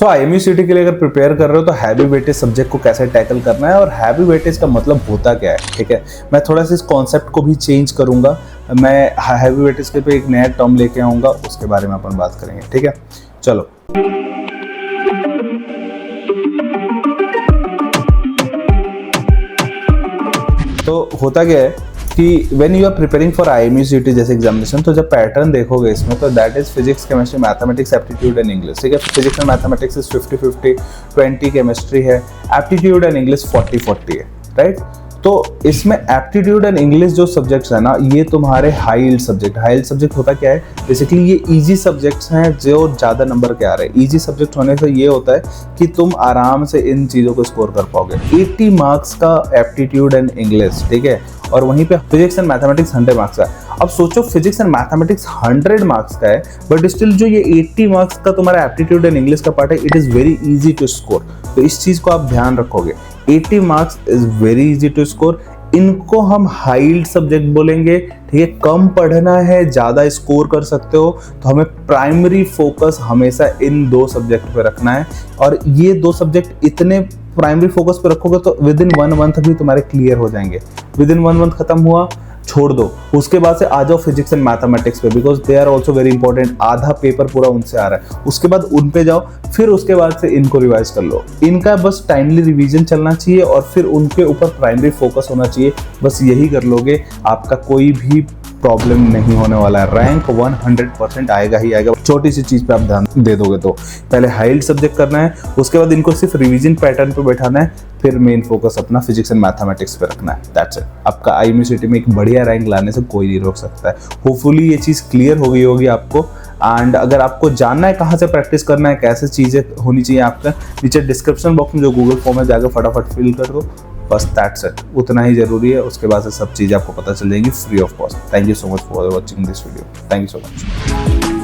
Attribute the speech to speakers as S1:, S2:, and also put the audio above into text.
S1: तो IMUCT के लिए अगर प्रिपेयर कर रहे हो तो हैवी वेटेज सब्जेक्ट को कैसे टैकल करना है और हैवी वेटेज का मतलब होता क्या है, ठीक है। मैं थोड़ा सा इस कॉन्सेप्ट को भी चेंज करूंगा, मैं हैवी वेटेज के पे एक नया टर्म लेके आऊंगा, उसके बारे में अपन बात करेंगे, ठीक है। चलो, तो होता क्या है कि when you are preparing for IMUCT जैसे एग्जामिनेशन, तो जब पैटर्न देखोगे इसमें तो that is physics, chemistry, mathematics, aptitude and English, ठीक है। Physics and mathematics is 50-50, 20 chemistry है, एप्टीट्यूड एंड इंग्लिश 40-40 है, राइट। तो इसमें एप्टीट्यूड एंड इंग्लिश जो सब्जेक्ट्स है ना, ये तुम्हारे high yield subject. High yield subject होता क्या है, बेसिकली ये इजी सब्जेक्ट्स हैं जो ज़्यादा नंबर के आ रहे हैं। इजी सब्जेक्ट होने से ये होता है कि तुम आराम से इन चीज़ों को स्कोर कर पाओगे। 80 मार्क्स का एप्टीट्यूड एंड इंग्लिश, ठीक है, और वहीं पे फिजिक्स एंड मैथमेटिक्स 100 मार्क्स का। अब सोचो फिजिक्स एंड मैथमेटिक्स 100 मार्क्स का है, बट स्टिल जो ये 80 मार्क्स का तुम्हारा एप्टीट्यूड एंड इंग्लिश का पार्ट है, it is very easy to score. तो इस चीज़ को आप ध्यान रखोगे, 80 marks is very easy to score. इनको हम हाई यील्ड सब्जेक्ट बोलेंगे, ठीक है। कम पढ़ना है, ज़्यादा स्कोर कर सकते हो, तो हमें प्राइमरी फोकस हमेशा इन दो सब्जेक्ट पे रखना है। और ये दो सब्जेक्ट इतने प्राइमरी फोकस पे रखोगे तो विद इन 1 मंथ भी तुम्हारे क्लियर हो जाएंगे। विद इन 1 मंथ खत्म हुआ, छोड़ दो, उसके बाद से आ जाओ फिजिक्स एंड मैथमेटिक्स पे, because they are also very important. आधा पेपर पूरा उनसे आ रहा है, उसके बाद उन पे जाओ, फिर उसके बाद से इनको रिवाइज कर लो। इनका बस टाइमली रिवीजन चलना चाहिए और फिर उनके ऊपर प्राइमरी फोकस होना चाहिए। बस यही कर लोगे, आपका कोई भी प्रॉब्लम नहीं होने वाला है। रैंक 100% आएगा ही आएगा। छोटी सी चीज़ पे आप ध्यान दे दोगे तो पहले हाई यील्ड सब्जेक्ट करना है, उसके बाद इनको सिर्फ रिवीजन पैटर्न पे बैठाना है, फिर मेन फोकस अपना फिजिक्स एंड मैथमेटिक्स पे रखना है। That's it. आपका IMUCT में एक बढ़िया रैंक लाने से कोई नहीं रोक सकता है। होपफुली ये चीज़ क्लियर हो गई होगी आपको। एंड अगर आपको जानना है कहाँ से प्रैक्टिस करना है, कैसे चीज़ें होनी चाहिए आपका, नीचे डिस्क्रिप्शन बॉक्स में जो गूगल फॉर्म है जाकर फटाफट फिल कर दो। बस दैट्स इट, उतना ही जरूरी है। उसके बाद से सब चीज़ें आपको पता चल जाएंगी free of cost. Thank you so much for watching this video. Thank you so much.